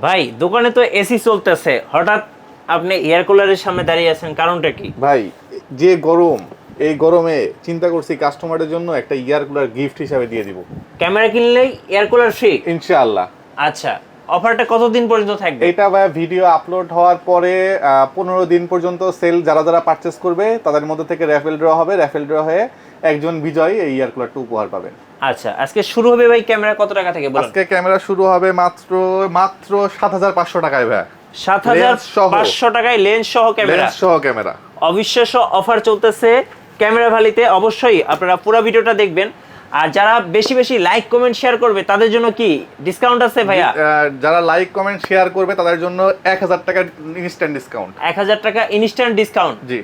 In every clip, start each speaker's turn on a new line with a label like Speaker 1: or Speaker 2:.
Speaker 1: ভাই দোকানে তো এসি চলতেছে, হঠাৎ আপনি এয়ার কুলারের সামনে দাঁড়িয়ে আছেন, কারণটা কি?
Speaker 2: ভাই, যে গরম, এই গরমে চিন্তা করছি কাস্টমারের জন্য একটা ইয়ার কুলার গিফট হিসাবে দিয়ে দিব
Speaker 1: ক্যামেরা কিনলেই এয়ার কুলার ফ্রি?
Speaker 2: ইনশাআল্লাহ।
Speaker 1: আচ্ছা, অফারটা কতদিন পর্যন্ত থাকবে?
Speaker 2: এটা ভাই ভিডিও আপলোড হওয়ার পরে 15 দিন পর্যন্ত সেল যারা যারা পারচেস করবে তাদের মধ্যে থেকে র্যাফেল ড্র হবে, র্যাফেল ড্র হয়ে একজন বিজয়ী এই ইয়ার কুলারটা উপহার পাবেন।
Speaker 1: আচ্ছা, আজকে শুরু হবে ভাই ক্যামেরা কত টাকা থেকে বলুন?
Speaker 2: আজকে ক্যামেরা শুরু হবে মাত্র মাত্র ৭৫০০ টাকায় ভাই।
Speaker 1: ৭৫০০ টাকায় লেন্স সহ ক্যামেরা।
Speaker 2: লেন্স সহ ক্যামেরা।
Speaker 1: অবিশ্বাস্য অফার চলতেছে ক্যামেরা ভ্যালিতে, অবশ্যই আপনারা পুরো ভিডিওটা দেখবেন। আর যারা বেশি বেশি লাইক কমেন্ট শেয়ার করবে তাদের জন্য কি ডিসকাউন্ট আছে ভাইয়া?
Speaker 2: যারা লাইক কমেন্ট শেয়ার করবে তাদের জন্য ১০০০ টাকা ইনস্ট্যান্ট ডিসকাউন্ট।
Speaker 1: ১০০০ টাকা ইনস্ট্যান্ট ডিসকাউন্ট।
Speaker 2: জি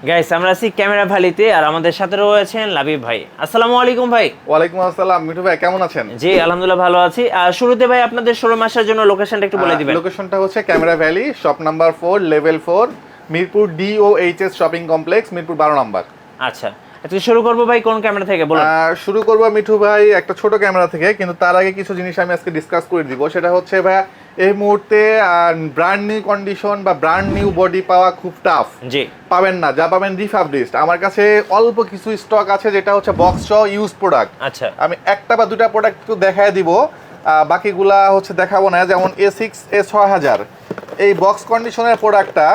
Speaker 1: গাইস, আমরা আছি ক্যামেরা ভ্যালিতে আর আমাদের সাথে রয়েছেন লাবিব ভাই। আসসালামু আলাইকুম ভাই।
Speaker 2: ওয়ালাইকুম আসসালাম মিঠু ভাই, কেমন আছেন?
Speaker 1: জি আলহামদুলিল্লাহ ভালো আছি। আর শুরুতে ভাই আপনাদের শোরুম আসার জন্য লোকেশনটা একটু বলে দিবেন।
Speaker 2: লোকেশনটা হচ্ছে camera valley, shop number 4, level 4, Mirpur DOHS shopping complex, Mirpur 12 number.
Speaker 1: আচ্ছা, আজকে শুরু করবো ভাই কোন ক্যামেরা থেকে বলুন?
Speaker 2: শুরু করবো মিঠু ভাই একটা ছোট ক্যামেরা থেকে, কিন্তু তার আগে কিছু জিনিস আমি আজকে ডিসকাস করে দিব। সেটা হচ্ছে ভাই, এই মুহূর্তে ব্র্যান্ড নিউ কন্ডিশন বা ব্র্যান্ড নিউ বডি পাওয়া খুব টাফ।
Speaker 1: জি,
Speaker 2: পাবেন না, যা পাবেন রিফাবলিশড। আমার কাছে অল্প কিছু স্টক আছে যেটা হচ্ছে বক্স সহ ইউজ প্রোডাক্ট।
Speaker 1: আচ্ছা,
Speaker 2: আমি একটা বা দুটা প্রোডাক্ট একটু দেখায় দিব, বাকিগুলা হচ্ছে দেখাবো না। যেমন A6 A6000 এই বক্স কন্ডিশনের প্রোডাক্টটা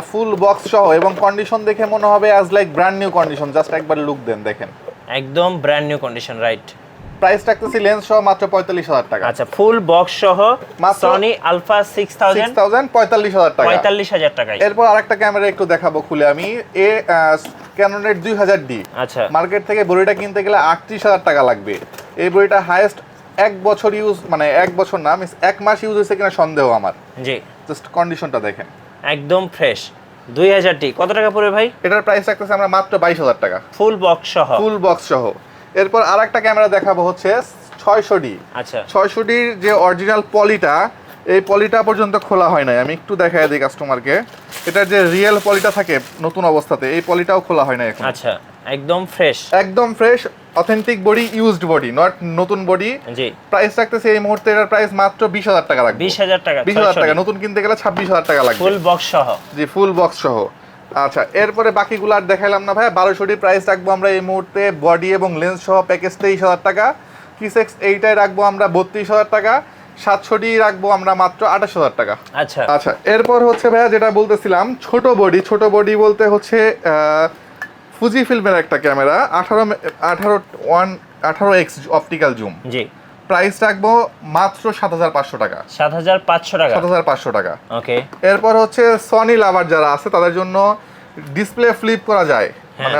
Speaker 2: ফুল বক্স সহ এবং কন্ডিশন দেখে মনে হবে as like brand new condition. Just একবার লুক দেন, দেখেন
Speaker 1: একদম brand new condition, right.
Speaker 2: Price রাখতেছি লেন্স সহ মাত্র ৪৫০০০ টাকা।
Speaker 1: আচ্ছা, ফুল বক্স সহ
Speaker 2: মাত্র
Speaker 1: সনি আলফা 6000
Speaker 2: ৪৫০০০ টাকা।
Speaker 1: ৪৫০০০ টাকায়।
Speaker 2: এরপর আরেকটা ক্যামেরা একটু দেখাবো খুলে আমি, ক্যাননের ২০০০D।
Speaker 1: আচ্ছা,
Speaker 2: মার্কেট থেকে বড়িটা কিনতে গেলে ৩৮০০০ টাকা লাগবে। এই বড়িটা হাইয়েস্ট 1 বছর ইউজ, মানে 1 বছর না, মিন্স 1 মাস ইউজ হয়েছে কিনা সন্দেহ আমার।
Speaker 1: জি,
Speaker 2: জাস্ট কন্ডিশনটা দেখেন,
Speaker 1: একদম ফ্রেশ। ২০০০টি কত টাকা পড়বে ভাই?
Speaker 2: এটার প্রাইস রাখতেছে আমরা মাত্র ২২০০০ টাকা,
Speaker 1: ফুল বক্স সহ।
Speaker 2: ফুল বক্স সহ। এরপর আরেকটা ক্যামেরা দেখাবো হচ্ছে ৬০০D।
Speaker 1: আচ্ছা,
Speaker 2: ৬০০Dর যে অরিজিনাল পলিটা, এই পলিটা পর্যন্ত খোলা হয় নাই। আমি একটু দেখাই দিই কাস্টমারকে। এটার যে রিয়েল পলিটা থাকে নতুন অবস্থাতে, এই পলিটাও খোলা হয় নাই এখন।
Speaker 1: আচ্ছা, একদম ফ্রেশ।
Speaker 2: একদম fresh, authentic body, used body, not নতুন বডি।
Speaker 1: জি,
Speaker 2: প্রাইস রাখতেছে এই মুহূর্তে এটার প্রাইস মাত্র ২০০০০ টাকা রাখবো।
Speaker 1: ২০০০০ টাকা।
Speaker 2: ২০০০০ টাকা, নতুন কিনতে গেলে ২৬০০০ টাকা লাগবে।
Speaker 1: ফুল বক্স সহ।
Speaker 2: জি, ফুল বক্স সহ। আচ্ছা, এরপরে বাকিগুলো আর দেখাইলাম না ভাই। ১২০০D প্রাইস রাখবো আমরা এই মুহূর্তে, বডি এবং লেন্স সহ প্যাকেজ ২৩০০০ টাকা। কিসেক্স এইটাই রাখবো আমরা ৩২০০০ টাকা। ৭০০D রাখবো আমরা মাত্র ২৮০০০ টাকা।
Speaker 1: আচ্ছা,
Speaker 2: আচ্ছা, এরপর হচ্ছে ভাইয়া যেটা বলতেছিলাম, ছোট বডি। ছোট বডি বলতে হচ্ছে ফুজি ফিল্মের একটা ক্যামেরা, 18x অপটিক্যাল জুম।
Speaker 1: জি,
Speaker 2: প্রাইস রাখবো মাত্র ৭৫০০ টাকা।
Speaker 1: ৭৫০০ টাকা।
Speaker 2: ৭৫০০ টাকা।
Speaker 1: ওকে।
Speaker 2: এরপর হচ্ছে সনি লাভার যারা আছে তাদের জন্য ডিসপ্লে ফ্লিপ করা যায়, মানে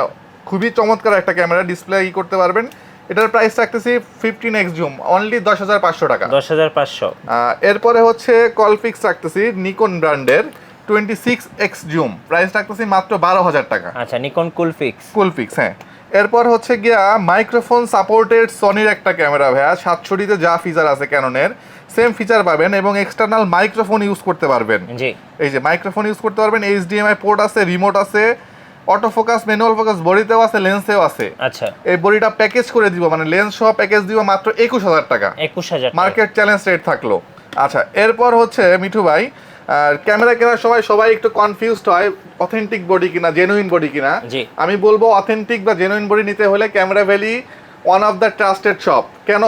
Speaker 2: খুবই চমৎকার একটা ক্যামেরা, ডিসপ্লে করতে পারবেন। এটার প্রাইস রাখতেছি 15x জুম, অনলি ১০৫০০ টাকা।
Speaker 1: ১০৫০০।
Speaker 2: এরপরে হচ্ছে কলফিক্স রাখতেছি নিকন ব্র্যান্ডের 26x জুম, প্রাইস রাখতেছি মাত্র ১২০০০ টাকা।
Speaker 1: আচ্ছা, নিকন কুলফিক্স।
Speaker 2: কুলফিক্স, হ্যাঁ। এরপর হচ্ছে গিয়া মাইক্রোফোন সাপোর্টেড সনির একটা ক্যামেরা ভাইয়া। ৭০০Dতে যা ফিচার আছে ক্যাননের, সেম ফিচার পাবেন এবং এক্সটার্নাল মাইক্রোফোন ইউজ করতে পারবেন।
Speaker 1: জি,
Speaker 2: এই যে মাইক্রোফোন ইউজ করতে পারবেন, HDMI পোর্ট আছে, রিমোট আছে, অটো ফোকাস, ম্যানুয়াল ফোকাস বডিতেও আছে, লেন্সেও আছে।
Speaker 1: আচ্ছা,
Speaker 2: এই বডিটা প্যাকেজ করে দিব, মানে লেন্স সহ প্যাকেজ দিব মাত্র ২১০০০ টাকা।
Speaker 1: ২১০০০ টাকা।
Speaker 2: মার্কেট চ্যালেঞ্জ রেট থাকলো। আচ্ছা, এরপর হচ্ছে মিঠু ভাই, ক্যামেরা কেনার সময় সবাই একটু কনফিউজড হয় অথেন্টিক বডি কিনা, জেনুইন বডি কিনা।
Speaker 1: জি,
Speaker 2: আমি বলবো অথেন্টিক বা জেনুইন বডি নিতে হলে camera valley one of the trusted shop. কেন?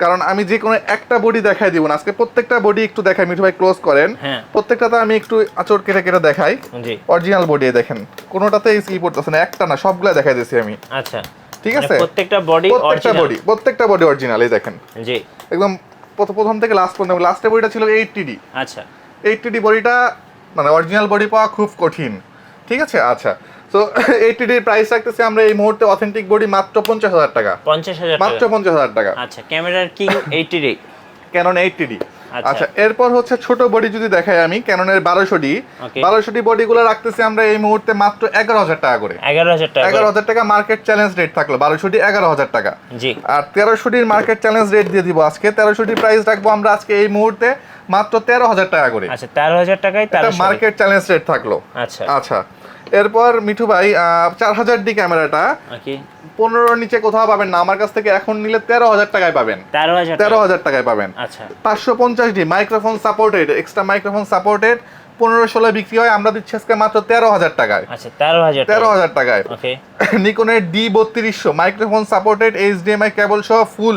Speaker 2: কারণ আমি যে কোনো একটা বডি দেখাই দিব না, আজকে প্রত্যেকটা বডি একটু দেখাই। মিঠু ভাই ক্লোজ করেন।
Speaker 1: হ্যাঁ,
Speaker 2: প্রত্যেকটাতে আমি একটু আঁচড় কেটে কেটে দেখাই।
Speaker 1: জি,
Speaker 2: অরিজিনাল বডি দেখেন, কোনোটাতে ই পড়তেছে না, একটা না, সবগুলা দেখাই দিয়েছি আমি।
Speaker 1: আচ্ছা,
Speaker 2: ঠিক
Speaker 1: মানে
Speaker 2: আছে,
Speaker 1: প্রত্যেকটা বডি অরিজিনাল।
Speaker 2: প্রত্যেকটা বডি অরিজিনাল। এই দেখেন
Speaker 1: জি,
Speaker 2: একদম প্রথম থেকে লাস্ট পর্যন্ত। লাস্টের বডিটা ছিল 80D।
Speaker 1: আচ্ছা,
Speaker 2: 80D বডিটা মানে অরিজিনাল বডি পাওয়া খুব কঠিন। ঠিক আছে, আচ্ছা। তো 80D প্রাইস রাখতেছি আমরা এই মুহূর্তে অথেন্টিক বডি মাত্র ৫০০০০ টাকা।
Speaker 1: ৫০০০০
Speaker 2: মাত্র
Speaker 1: টাকা।
Speaker 2: ৫০০০০ টাকা।
Speaker 1: আচ্ছা, ক্যামেরার কিং 80D।
Speaker 2: Canon 80D।
Speaker 1: আচ্ছা,
Speaker 2: আচ্ছা, এরপর হচ্ছে ছোট বডি যদি দেখাই আমি, ক্যাননের ১২০০D।
Speaker 1: Okay.
Speaker 2: ১২০০D বডিগুলো রাখতেছি আমরা এই মুহূর্তে মাত্র ১১০০০ টাকা করে।
Speaker 1: ১১০০০ টাকা।
Speaker 2: ১১০০০ টাকা মার্কেট চ্যালেঞ্জ রেট থাকলো। ১২০০D ১১০০০ টাকা।
Speaker 1: জি,
Speaker 2: আর ১৩০০Dর মার্কেট চ্যালেঞ্জ রেট দিয়ে দিব আজকে। ১৩০০D প্রাইস রাখবো আমরা আজকে এই মুহূর্তে মাত্র ১৩০০০ টাকা করে।
Speaker 1: আচ্ছা, ১৩০০০ টাকায়
Speaker 2: এটা
Speaker 1: ১৩০০।
Speaker 2: মার্কেট চ্যালেঞ্জ রেট থাকলো।
Speaker 1: আচ্ছা,
Speaker 2: আচ্ছা, এরপর মিঠু ভাই 4000D ক্যামেরাটা
Speaker 1: ওকে
Speaker 2: 15 নিচে কোথাও পাবেন না, আমার কাছ থেকে এখন নিলে 13000 টাকায় পাবেন। 13000 টাকায় পাবেন।
Speaker 1: আচ্ছা
Speaker 2: 550D microphone supported, extra microphone supported, 15-16 বিক্রি হয়, আমরা দিচ্ছি আজকে মাত্র 13000 টাকায়।
Speaker 1: আচ্ছা 13000
Speaker 2: টাকায়।
Speaker 1: ওকে
Speaker 2: নিকনের D3200 মাইক্রোফোন সাপোর্টেড, HDMI কেবল সহ ফুল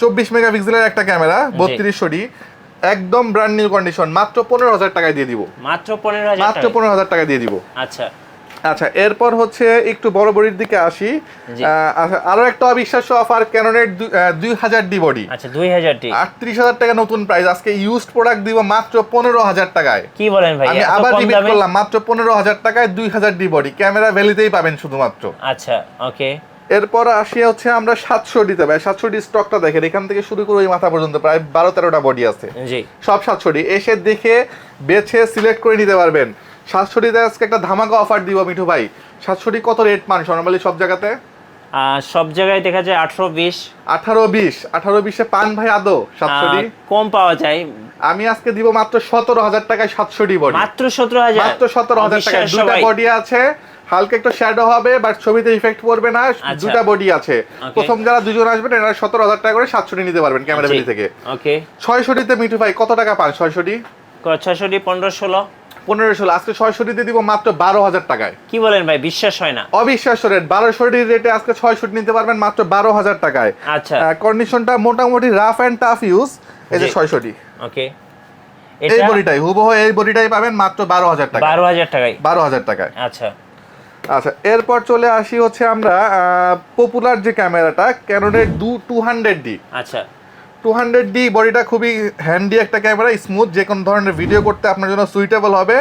Speaker 2: 24 মেগাপিক্সেলের একটা ক্যামেরা 3200D, একদম ব্র্যান্ড নিউ কন্ডিশন, মাত্র 15000 টাকায় দিয়ে দিব।
Speaker 1: মাত্র 15000
Speaker 2: মাত্র 15000 টাকায় দিয়ে দিব।
Speaker 1: আচ্ছা
Speaker 2: আচ্ছা এরপর হচ্ছে একটু বড় বডির দিকে আসি। আচ্ছা আরো একটা অবিশ্বাস্য অফার, ক্যাননের 2000D বডি।
Speaker 1: আচ্ছা 2000D
Speaker 2: 38000 টাকা নতুন প্রাইস, আজকে ইউজড প্রোডাক্ট দিব মাত্র 15000 টাকায়।
Speaker 1: কি বলেন ভাই,
Speaker 2: আমি
Speaker 1: এত
Speaker 2: আবার
Speaker 1: কম
Speaker 2: রিপিট
Speaker 1: দামে?
Speaker 2: করলাম, মাত্র 15000 টাকায় 2000D বডি, ক্যামেরা ভ্যালিতেই পাবেন শুধুমাত্র।
Speaker 1: আচ্ছা ওকে
Speaker 2: এরপর আসি হচ্ছে আমরা 700D তে ভাই। 700D স্টকটা দেখেন, এখান থেকে শুরু করে ওই মাথা পর্যন্ত প্রায় 12-13টা বডি আছে।
Speaker 1: জি
Speaker 2: সব 700D, এসে দেখে বেছে সিলেক্ট করে নিতে পারবেন। 700D তে আজকে একটা ধামাকা অফার দিব মিঠু ভাই। 700D কত রেট পান নরমালি সব জায়গাতে?
Speaker 1: সব জায়গায় দেখা যায় 18-20
Speaker 2: 18-20 পান ভাই আদৌ 700D?
Speaker 1: কম পাওয়া যায়।
Speaker 2: আমি আজকে দিব মাত্র 17000 টাকায় 700D বডি।
Speaker 1: মাত্র 17000?
Speaker 2: মাত্র 17000 টাকায় দুটো বডি আছে, হালকা একটু শ্যাডো হবে বাট ছবিতে ইফেক্ট পড়বে না। দুটো বডি আছে, প্রথম যারা দুজন আসবেন এরা 17000 টাকা করে 700D নিতে পারবেন ক্যামেরা ভ্যালি থেকে।
Speaker 1: ওকে
Speaker 2: 600D তে মিঠু ভাই কত টাকা পান? 600D
Speaker 1: 15-16
Speaker 2: আজকে 600D তে দিব মাত্র 12000 টাকায়।
Speaker 1: কি বলেন ভাই, বিশ্বাস হয় না।
Speaker 2: অবিশ্বাস্য রেট, 1200D রেটে আজকে 600D নিতে পারবেন মাত্র 12000 টাকায়।
Speaker 1: আচ্ছা
Speaker 2: কন্ডিশনটা মোটামুটি রাফ এন্ড টাফ ইউজ। এই যে 600D,
Speaker 1: ওকে
Speaker 2: এই বডিটাই হুবহু এই বডিটাই পাবেন মাত্র 12000 টাকা।
Speaker 1: 12000 টাকায়?
Speaker 2: 12000 টাকায়।
Speaker 1: আচ্ছা
Speaker 2: আচ্ছা এরপর চলে আসি হচ্ছে আমরা পপুলার যে ক্যামেরাটা, ক্যাননের 200D।
Speaker 1: আচ্ছা
Speaker 2: 200D বডিটা খুবই হ্যান্ডি একটা ক্যামেরা, স্মুথ, যে কোনো ধরনের ভিডিও করতে আপনার জন্য সুইটেবল হবে।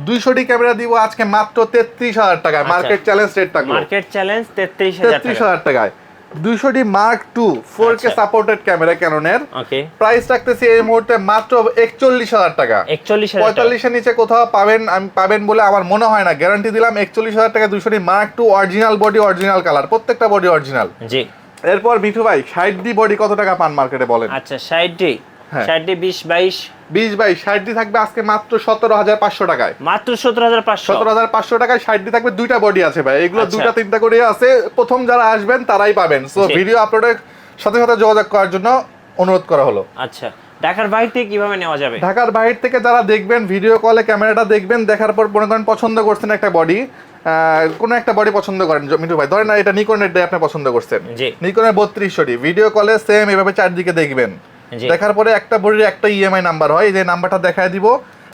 Speaker 2: 200D ক্যামেরা দিব আজকে মাত্র 33000 টাকায়। মার্কেট চ্যালেঞ্জ রেট থাকলো,
Speaker 1: মার্কেট চ্যালেঞ্জ 33000
Speaker 2: টাকায়। 200D Mark II 4K supported camera ক্যাননের,
Speaker 1: ওকে
Speaker 2: প্রাইস রাখতেছি এই মুহূর্তে মাত্র 41000 টাকা।
Speaker 1: 41000?
Speaker 2: 45 এর নিচে কোথাও পাবেন বলে আমার মনে হয় না, গ্যারান্টি দিলাম। 41000 টাকা 200D Mark II, original body, original colour, প্রত্যেকটা বডি অরিজিনাল।
Speaker 1: জি
Speaker 2: এরপর মিঠু ভাই 60D বডি কত টাকা পান মার্কেটে বলেন?
Speaker 1: আচ্ছা 60D 20-22
Speaker 2: 60D থাকবে আজকে মাত্র 17500 টাকায়।
Speaker 1: মাত্র 17500?
Speaker 2: 17500 টাকায় 60D থাকবে, দুইটা বডি আছে ভাই, এগুলো
Speaker 1: আচ্ছা।
Speaker 2: দুইটা তিনটা করে আছে, প্রথম যারা আসবেন তারাই পাবেন। সো ভিডিও আপলোডের সাথে সাথে যোগাযোগ করার জন্য অনুরোধ করা হলো।
Speaker 1: আচ্ছা ঢাকার বাইরে থেকে কিভাবে নেওয়া যাবে?
Speaker 2: ঢাকার বাইরে থেকে যারা দেখবেন, ভিডিও কলে ক্যামেরাটা দেখবেন, দেখার পর মনে করেন পছন্দ করছেন একটা বডি, কোনো একটা বডি পছন্দ করেন মিঠু ভাই, ধরেন না এটা নিকনের ডে আপনি পছন্দ করছেন, নিকনের 3200D, ভিডিও কলে সেম এভাবে চারদিকে দেখবেন, দেখার পরে একটা বডির একটা ইএমআই নাম্বার হয়, যে নাম্বারটা দেখায় দিব,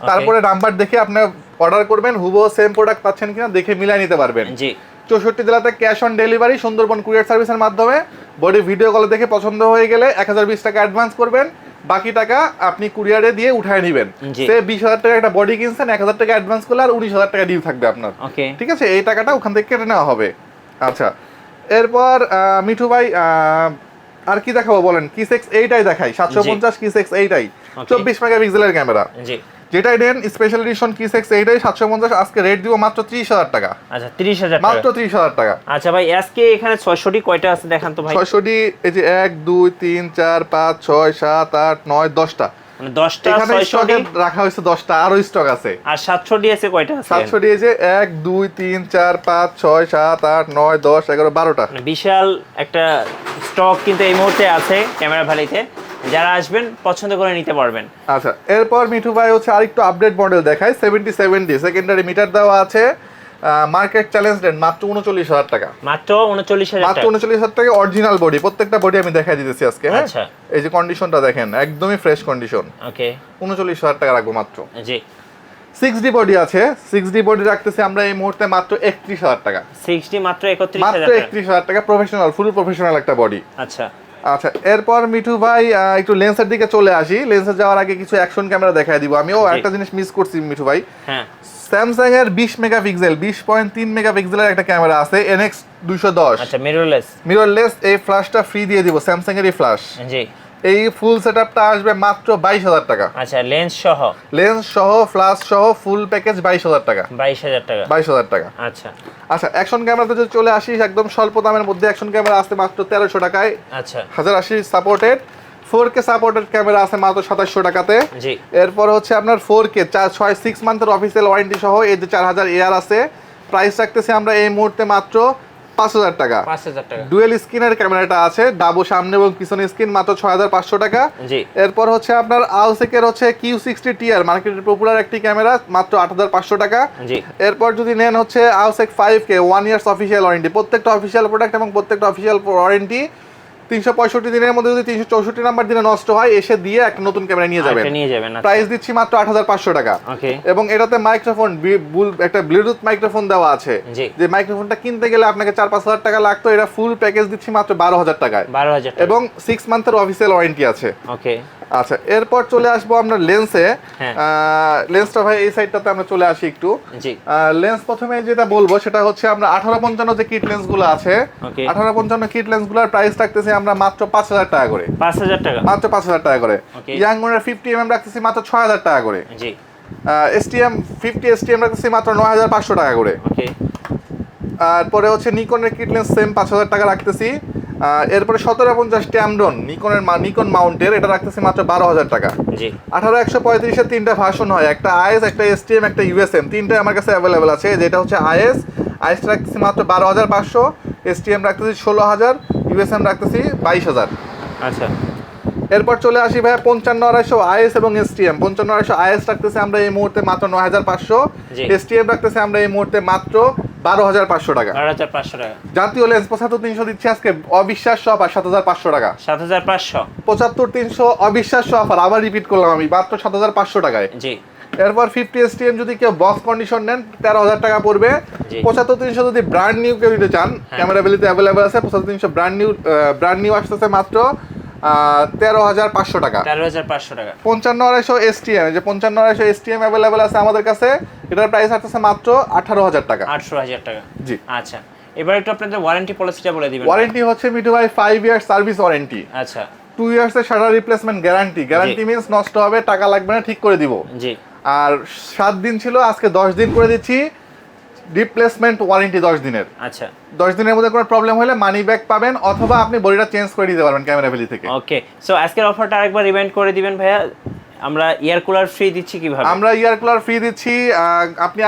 Speaker 2: তারপরে নাম্বার দেখে আপনি অর্ডার করবেন, হুবহু সেম প্রোডাক্ট পাচ্ছেন কিনা দেখে মিলাই নিতে পারবেন।
Speaker 1: জি
Speaker 2: 64 জেলাতে cash on delivery, Sundarban courier সার্ভিসের মাধ্যমে। বডি ভিডিও কলে দেখে পছন্দ হয়ে গেলে 1020 টাকা অ্যাডভান্স করবেন, বাকি টাকা আপনি কুরিয়ারে দিয়ে উঠায় নেবেন। সে 20000 টাকা একটা বডি কিনছেন, 1000 টাকা অ্যাডভান্স করলে আর 19000 টাকা ডিউ থাকবে আপনার। ঠিক আছে, এই টাকাটা ওখান থেকে কেটে নেওয়া হবে। আচ্ছা এরপর মিঠু ভাই আর কি দেখাবো বলেন? কিস X8 দেখাই, 750 কিস X8, 24 মেগাপিক্সেলের ক্যামেরা, যেটাই নেন স্পেশাল এডিশন কিস X8 750, আজকে রেট দিব মাত্র 30000 টাকা।
Speaker 1: আচ্ছা 30000
Speaker 2: মাত্র 30000 টাকা।
Speaker 1: আচ্ছা ভাই আজকে এখানে 600D কয়টা আছে দেখান তো ভাই।
Speaker 2: 600D এই যে 1 2 3 4 5 6 7 8 9 10টা,
Speaker 1: মানে 10টা
Speaker 2: এখানে
Speaker 1: 600D
Speaker 2: স্টকে রাখা হয়েছে 10টা, আরো স্টক আছে।
Speaker 1: আর 700D আছে কয়টা আছে?
Speaker 2: 700D এই যে 1 2 3 4 5 6 7 8 9 10 11 12টা,
Speaker 1: মানে বিশাল একটা স্টক কিন্তু এই মুহূর্তে আছে ক্যামেরা ভ্যালিতে, যারা আসবেন পছন্দ করে নিতে পারবেন।
Speaker 2: আচ্ছা এরপর মিঠু ভাই হচ্ছে আরেকটু আপডেট মডেল দেখাই, 77D সেকেন্ডারি মিটার দেওয়া আছে, মার্কেট চ্যালেঞ্জ রেট মাত্র 39000 টাকা।
Speaker 1: মাত্র 39000
Speaker 2: মাত্র 39000 টাকা, অরিজিনাল বডি, প্রত্যেকটা বডি আমি দেখাই দিতেছি আজকে। হ্যাঁ এই যে কন্ডিশনটা দেখেন, একদমই ফ্রেশ কন্ডিশন।
Speaker 1: ওকে
Speaker 2: 39000 টাকা রাখবো মাত্র।
Speaker 1: জি
Speaker 2: 6D বডি আছে, 6D বডি রাখতেছি আমরা এই মুহূর্তে মাত্র 31000 টাকা।
Speaker 1: 6D মাত্র 31000
Speaker 2: মাত্র 31000 টাকা, প্রফেশনাল, ফুল প্রফেশনাল একটা বডি।
Speaker 1: আচ্ছা
Speaker 2: আচ্ছা এরপর মিঠু ভাই একটু লেন্সের দিকে চলে আসি। লেন্সে যাওয়ার আগে কিছু অ্যাকশন ক্যামেরা দেখাই দিব। আমিও একটা জিনিস মিস করছি মিঠু ভাই,
Speaker 1: হ্যাঁ
Speaker 2: স্যামসাং এর 20 মেগাপিক্সেল 20.3 মেগাপিক্সেলের একটা ক্যামেরা আছে, NX 210।
Speaker 1: আচ্ছা
Speaker 2: মিররলেস, এই ফ্ল্যাশটা ফ্রি দিয়ে দিব, স্যামসাং এর এই ফ্ল্যাশ।
Speaker 1: জি
Speaker 2: এই ফুল সেটআপটা আসবে মাত্র 22000 টাকা।
Speaker 1: আচ্ছা লেন্স সহ
Speaker 2: ফ্ল্যাশ সহ ফুল প্যাকেজ 22000 টাকা।
Speaker 1: 22000 টাকা
Speaker 2: 22000 টাকা।
Speaker 1: আচ্ছা
Speaker 2: আচ্ছা অ্যাকশন ক্যামেরাতে যদি চলে আসি, একদম স্বল্প দামের মধ্যে অ্যাকশন ক্যামেরা আসতে মাত্র 1300 টাকায়।
Speaker 1: আচ্ছা
Speaker 2: 1080 সাপোর্টেড 4K সাপোর্টেড ক্যামেরা আছে মাত্র 2700 টাকাতে।
Speaker 1: জি
Speaker 2: এরপর হচ্ছে আপনার 4K 6 মান্থের অফিসিয়াল ওয়ারেন্টি সহ এই যে 4000 এয়ার আছে, প্রাইস রাখতেছি আমরা এই মুহূর্তে মাত্র 5000 টাকা।
Speaker 1: 5000 টাকা।
Speaker 2: ডুয়েল স্ক্রিনের ক্যামেরাটা আছে, ডাবল সামনে এবং পিছনে স্ক্রিন, মাত্র 6500 টাকা।
Speaker 1: জি
Speaker 2: এরপর হচ্ছে আপনার আউসেকের হচ্ছে Q60 টিআর মার্কেটের পপুলার একটি ক্যামেরা, মাত্র 8500 টাকা।
Speaker 1: জি
Speaker 2: এরপর যদি নেন হচ্ছে আউসেক 5K 1 ইয়ার্স অফিসিয়াল ওয়ারেন্টি, প্রত্যেকটা অফিসিয়াল প্রোডাক্ট এবং প্রত্যেকটা অফিসিয়াল ওয়ারেন্টি 365 দিনের মধ্যে যদি 364 নাম্বার দিনে নষ্ট হয় এসে দিয়ে একটা নতুন ক্যামেরা নিয়ে যাবেন। প্রাইস দিচ্ছি মাত্র 8500 টাকা।
Speaker 1: ওকে।
Speaker 2: এবং এটাতে মাইক্রোফোন একটা ব্লুটুথ মাইক্রোফোন দেওয়া আছে, যে মাইক্রোফোনটা কিনতে গেলে আপনাকে 4-5 হাজার টাকা লাগতো, এটা ফুল প্যাকেজ দিচ্ছি মাত্র 12000 টাকায়।
Speaker 1: 12000 টাকা
Speaker 2: এবং 6 মান্থের অফিসিয়াল ওয়ারেন্টি আছে।
Speaker 1: ওকে
Speaker 2: আচ্ছা, এরপর চলে আসবো আমরা লেন্সে।
Speaker 1: হ্যাঁ।
Speaker 2: লেন্সটা ভাই এই সাইডটাতে আমরা চলে আসি একটু।
Speaker 1: জি
Speaker 2: লেন্স প্রথমে যেটা বলবো সেটা হচ্ছে আমরা 1855 যে কিট লেন্সগুলো আছে,
Speaker 1: ওকে।
Speaker 2: 1855 কিট লেন্সগুলোর প্রাইস রাখতেছি আমরা মাত্র 5000 টাকা করে।
Speaker 1: 5000 টাকা
Speaker 2: মাত্র 5000 টাকা করে।
Speaker 1: ওকে।
Speaker 2: ইয়াংগনের 50mm রাখতেছি মাত্র 6000 টাকা করে।
Speaker 1: জি
Speaker 2: STM 50 STM রাখতেছি মাত্র 9500 টাকা করে।
Speaker 1: ওকে।
Speaker 2: আর পরে হচ্ছে নিকনের কিট লেন্স সেম 5000 টাকা রাখতেছি। এরপরে 1750 ট্যামডন নিকন মাউন্টের, এটা রাখতেছি মাত্র 12000 টাকা।
Speaker 1: জি
Speaker 2: 18135 এর তিনটা ভার্সন হয়, একটা আইএস, একটা STM, একটা USM, তিনটাই আমার কাছে অ্যাভেলেবেল আছে। যেটা হচ্ছে আইএস রাখতেছি মাত্র 12500, STM রাখতেছি 16000, USM রাখতেছি 22000।
Speaker 1: আচ্ছা
Speaker 2: এরপর চলে আসি ভাই 55-250 আইএস এবং STM। 55-250 আইএস রাখতেছি আমরা এই মুহূর্তে মাত্র 9500,
Speaker 1: জি।
Speaker 2: STM রাখতেছি আমরা এই মুহূর্তে মাত্র 12500 টাকা।
Speaker 1: 12500 টাকা।
Speaker 2: জাতীয় লেন্স 75300 দিচ্ছি আজকে অবিশ্বাস্য অফার 7500 টাকা।
Speaker 1: 7500
Speaker 2: 75300 অবিশ্বাস্য অফার, আবার রিপিট করলাম আমি, মাত্র 7500 টাকায়।
Speaker 1: জি
Speaker 2: এরপর 50 STM যদি কেউ বক্স কন্ডিশন নেন 13000 টাকা পড়বে।
Speaker 1: জি।
Speaker 2: 75300 যদি ব্র্যান্ড নিউ কেউ নিতে চান, ক্যামেরা ভ্যালিতে অ্যাভেলেবেল আছে। 75300 ব্র্যান্ড নিউ আসতেছে মাত্র 13500 টাকা।
Speaker 1: 13500 টাকা।
Speaker 2: 55-250 STM, যে 55-250 STM অ্যাভেলেবেল আছে আমাদের কাছে, এটার প্রাইস আসতেছে মাত্র 18000 টাকা।
Speaker 1: 18000 টাকা।
Speaker 2: জি
Speaker 1: আচ্ছা, এবার একটু আপনাদের ওয়ারেন্টি পলিসিটা বলে দিবেন।
Speaker 2: ওয়ারেন্টি হচ্ছে মিঠু ভাই 5 ইয়ার সার্ভিস ওয়ারেন্টি।
Speaker 1: আচ্ছা
Speaker 2: 2 ইয়ার্সের shutter replacement guarantee. Guarantee means নষ্ট হবে, টাকা লাগবে না, ঠিক করে দিব।
Speaker 1: জি
Speaker 2: আর 7 দিন ছিল, আজকে 10 দিন করে দিচ্ছি। রিপ্লেসমেন্ট ওয়ারেন্টি 10 দিনের।
Speaker 1: আচ্ছা
Speaker 2: 10 দিনের মধ্যে কোনো প্রবলেম হলে মানি ব্যাক পাবেন, অথবা আপনি বডিটা চেঞ্জ করে দিতে পারবেন ক্যামেরা ভ্যালি থেকে।
Speaker 1: ওকে। সো আজকের অফারটা আরেকবার রিমাইন্ড করে দিবেন ভাইয়া। আমরা এয়ার কুলার ফ্রি দিচ্ছি কিভাবে?
Speaker 2: আমরা ইয়ার কুলার ফ্রি দিচ্ছি। আপনি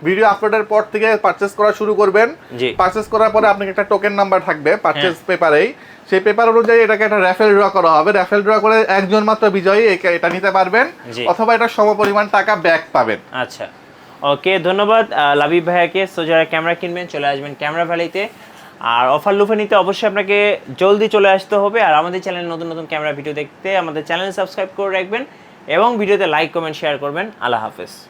Speaker 2: ভিডিও আপলোডের পর থেকে পারচেজ করা শুরু করবেন।
Speaker 1: জি
Speaker 2: পারচেজ করার পরে আপনাকে একটা টোকেন নাম্বার থাকবে পারচেজ পেপারেই, সেই পেপার অনুযায়ী এটাকে একটা র্যাফেল ড্র করা হবে। র্যাফেল ড্র করে একজন মাত্র বিজয়ী এটা নিতে পারবেন,
Speaker 1: জি।
Speaker 2: অথবা এটা সমপরিমাণ টাকা ব্যাক পাবেন।
Speaker 1: আচ্ছা ওকে, ধন্যবাদ লাবিব ভাইয়াকে। সো যারা ক্যামেরা কিনবেন চলে আসবেন ক্যামেরা ভ্যালিতে। আর অফার লুফে নিতে অবশ্যই আপনাকে জলদি চলে আসতে হবে। আর আমাদের চ্যানেলে নতুন নতুন ক্যামেরা ভিডিও দেখতে আমাদের চ্যানেল সাবস্ক্রাইব করে রাখবেন এবং ভিডিওতে লাইক কমেন্ট শেয়ার করবেন। আল্লাহ হাফেজ।